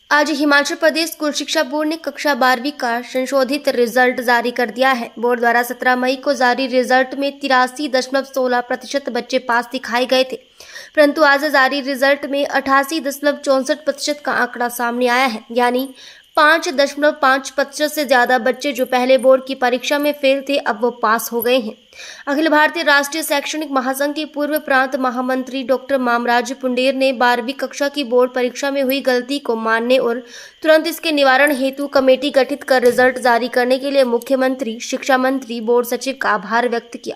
आज हिमाचल प्रदेश स्कूल शिक्षा बोर्ड ने कक्षा 12वीं का संशोधित रिजल्ट जारी कर दिया है। बोर्ड द्वारा 17 मई को जारी रिजल्ट में 83.16% बच्चे पास दिखाए गए थे, परंतु आज जारी रिजल्ट में 88.64% का आंकड़ा सामने आया है, यानी 5.5% से ज्यादा बच्चे जो पहले बोर्ड की परीक्षा में फेल थे, अब वो पास हो गए हैं। अखिल भारतीय राष्ट्रीय शैक्षणिक महासंघ के पूर्व प्रांत महामंत्री डॉक्टर मामराज पुंडेर ने 12वीं कक्षा की बोर्ड परीक्षा में हुई गलती को मानने और तुरंत इसके निवारण हेतु कमेटी गठित कर रिजल्ट जारी करने के लिए मुख्यमंत्री, शिक्षा मंत्री, बोर्ड सचिव का आभार व्यक्त किया।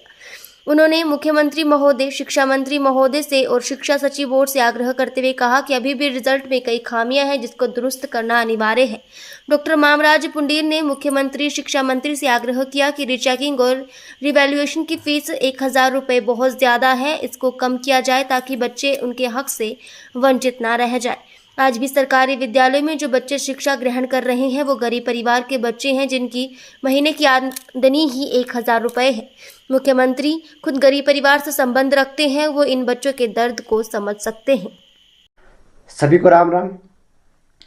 उन्होंने मुख्यमंत्री महोदय, शिक्षा मंत्री महोदय से और शिक्षा सचिव बोर्ड से आग्रह करते हुए कहा कि अभी भी रिजल्ट में कई खामियां हैं, जिसको दुरुस्त करना अनिवार्य है। डॉक्टर मामराज पुंडेर ने मुख्यमंत्री, शिक्षा मंत्री से आग्रह किया कि रीचेकिंग और रिवैल्यूएशन की फीस 1000 रुपये बहुत ज़्यादा है, इसको कम किया जाए ताकि बच्चे उनके हक से वंचित ना रह जाए। आज भी सरकारी विद्यालयों में जो बच्चे शिक्षा ग्रहण कर रहे हैं वो गरीब परिवार के बच्चे हैं, जिनकी महीने की आमदनी ही 1000 रुपये है। मुख्यमंत्री खुद गरीब परिवार से संबंध रखते हैं, वो इन बच्चों के दर्द को समझ सकते हैं। सभी को राम राम।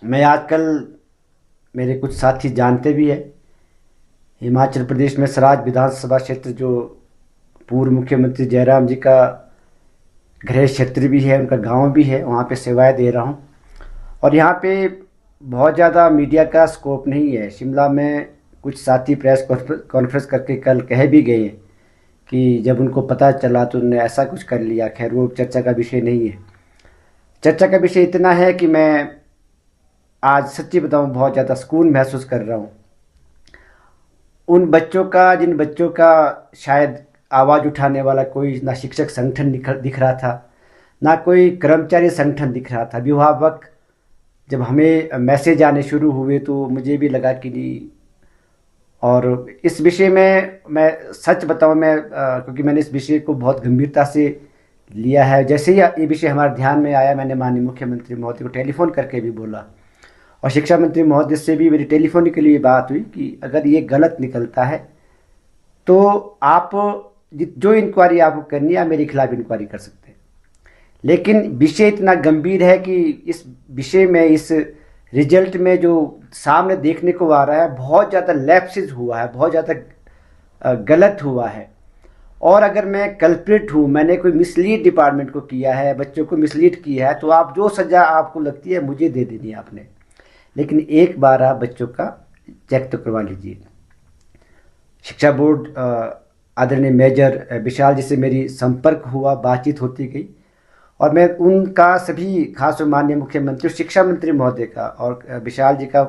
मैं आजकल मेरे कुछ साथी जानते भी हैं, हिमाचल प्रदेश में सराज विधानसभा क्षेत्र जो पूर्व मुख्यमंत्री जयराम जी का गृह क्षेत्र भी है, उनका गांव भी है, वहाँ पे सेवाएं दे रहा हूँ। और यहाँ पे बहुत ज़्यादा मीडिया का स्कोप नहीं है। शिमला में कुछ साथी प्रेस कॉन्फ्रेंस करके कल कह भी गए कि जब उनको पता चला तो उन्होंने ऐसा कुछ कर लिया। खैर वो चर्चा का विषय नहीं है। चर्चा का विषय इतना है कि मैं आज सच्ची बताऊं बहुत ज़्यादा सुकून महसूस कर रहा हूं उन बच्चों का, जिन बच्चों का शायद आवाज़ उठाने वाला कोई ना शिक्षक संगठन दिख रहा था, ना कोई कर्मचारी संगठन दिख रहा था। अभिभावक जब हमें मैसेज आने शुरू हुए तो मुझे भी लगा कि नहीं। और इस विषय में मैं सच बताऊं, क्योंकि मैंने इस विषय को बहुत गंभीरता से लिया है। जैसे ही ये विषय हमारे ध्यान में आया, मैंने माननीय मुख्यमंत्री महोदय को टेलीफोन करके भी बोला और शिक्षा मंत्री महोदय से भी मेरी टेलीफोनिकली बात हुई कि अगर ये गलत निकलता है तो आप जो इंक्वायरी आपको करनी है, आप मेरे खिलाफ इंक्वायरी कर सकते हैं। लेकिन विषय इतना गंभीर है कि इस विषय में, इस रिजल्ट में जो सामने देखने को आ रहा है, बहुत ज़्यादा लैप्सेस हुआ है, बहुत ज़्यादा गलत हुआ है। और अगर मैं कल्प्रिट हूँ, मैंने कोई मिसलीड डिपार्टमेंट को किया है, बच्चों को मिसलीड किया है, तो आप जो सज़ा आपको लगती है मुझे दे देनी है आपने। लेकिन एक बार आप बच्चों का चेक तो करवा लीजिए। शिक्षा बोर्ड आदरणीय मेजर विशाल जी से मेरी संपर्क हुआ, बातचीत होती गई और मैं उनका, सभी खास माननीय मुख्यमंत्री, शिक्षा मंत्री महोदय का और विशाल जी का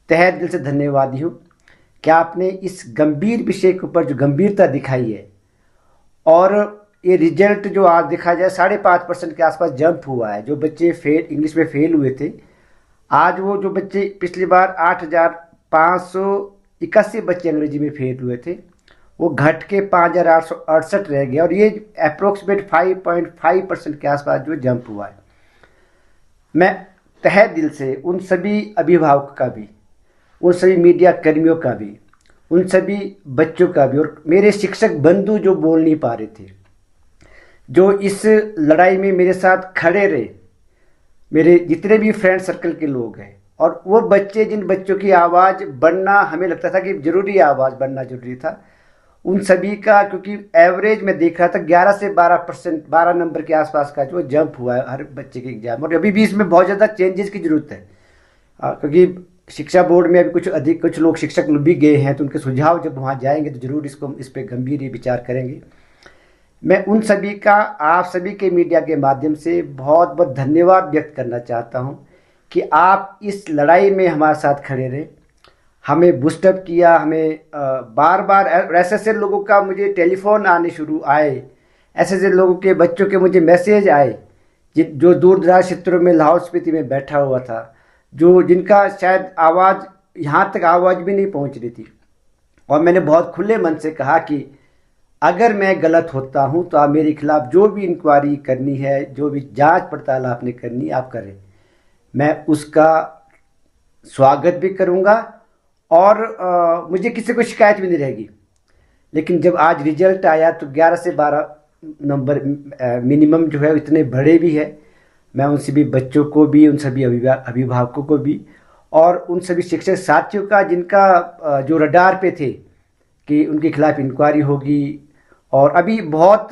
तहे दिल से धन्यवादी हूँ कि आपने इस गंभीर विषय के ऊपर जो गंभीरता दिखाई है। और ये रिजल्ट जो आज देखा जाए 5.5% के आसपास जंप हुआ है। जो बच्चे इंग्लिश में फेल हुए थे, आज वो जो बच्चे पिछली बार 8581 बच्चे अंग्रेजी में फेल हुए थे, वो घट के 5868 रह गए। और ये अप्रोक्सीमेट 5.5% के आसपास जो जंप हुआ है। मैं तहे दिल से उन सभी अभिभावकों का भी, उन सभी मीडिया कर्मियों का भी, उन सभी बच्चों का भी, और मेरे शिक्षक बंधु जो बोल नहीं पा रहे थे, जो इस लड़ाई में मेरे साथ खड़े रहे, मेरे जितने भी फ्रेंड सर्कल के लोग हैं, और वो बच्चे जिन बच्चों की आवाज़ बनना हमें लगता था कि जरूरी आवाज़ बनना जरूरी था, उन सभी का, क्योंकि एवरेज में देख रहा था 11 से 12%, 12 नंबर के आसपास का जो जंप हुआ है हर बच्चे के एग्जाम। और अभी भी इसमें बहुत ज़्यादा चेंजेस की ज़रूरत है, क्योंकि शिक्षा बोर्ड में अभी कुछ लोग शिक्षक भी गए हैं, तो उनके सुझाव जब वहाँ जाएंगे तो जरूर इस पर गंभीर विचार करेंगे। मैं उन सभी का, आप सभी के मीडिया के माध्यम से बहुत बहुत धन्यवाद व्यक्त करना चाहता हूँ कि आप इस लड़ाई में हमारे साथ खड़े रहे, हमें बूस्टअप किया। हमें बार बार ऐसे लोगों का मुझे टेलीफोन आने शुरू आए, ऐसे लोगों के बच्चों के मुझे मैसेज आए जो दूर दराज क्षेत्रों में लाहौल स्पीति में बैठा हुआ था, जिनका शायद आवाज़ यहाँ तक आवाज़ भी नहीं पहुँच रही थी। और मैंने बहुत खुले मन से कहा कि अगर मैं गलत होता हूँ तो आप मेरे खिलाफ जो भी इंक्वायरी करनी है, जो भी जांच पड़ताल आपने करनी आप करें, मैं उसका स्वागत भी करूँगा और मुझे किसी को शिकायत भी नहीं रहेगी। लेकिन जब आज रिजल्ट आया तो 11 से 12 नंबर मिनिमम जो है इतने बड़े भी है, मैं उन सभी बच्चों को भी, उन सभी अभिभावकों को भी और उन सभी शिक्षक साथियों का जिनका जो रडार पे थे कि उनके खिलाफ इंक्वायरी होगी। और अभी बहुत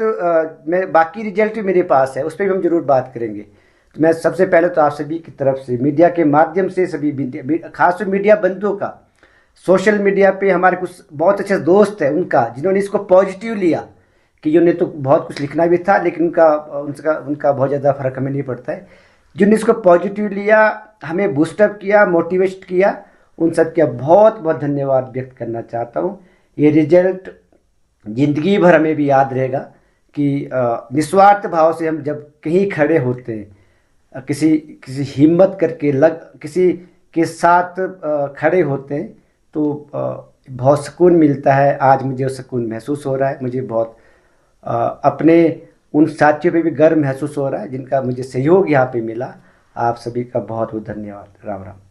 मैं बाकी रिजल्ट भी मेरे पास है, उस पर भी हम जरूर बात करेंगे। तो मैं सबसे पहले तो आप सभी की तरफ से मीडिया के माध्यम से सभी खासकर मीडिया बंधुओं का, सोशल मीडिया पे हमारे कुछ बहुत अच्छे दोस्त हैं उनका जिन्होंने इसको पॉजिटिव लिया कि उन्हें तो बहुत कुछ लिखना भी था लेकिन उनका बहुत ज़्यादा फर्क हमें नहीं पड़ता है, जिन्होंने इसको पॉजिटिव लिया, हमें बूस्टअप किया, मोटिवेट किया, उन सब का बहुत बहुत धन्यवाद व्यक्त करना चाहता हूँ। ये रिजल्ट ज़िंदगी भर हमें भी याद रहेगा कि निस्वार्थ भाव से हम जब कहीं खड़े होते हैं, किसी हिम्मत करके किसी के साथ खड़े होते हैं तो बहुत सुकून मिलता है। आज मुझे सुकून महसूस हो रहा है, मुझे बहुत अपने उन साथियों पे भी गर्व महसूस हो रहा है जिनका मुझे सहयोग यहाँ पे मिला। आप सभी का बहुत बहुत धन्यवाद। राम राम।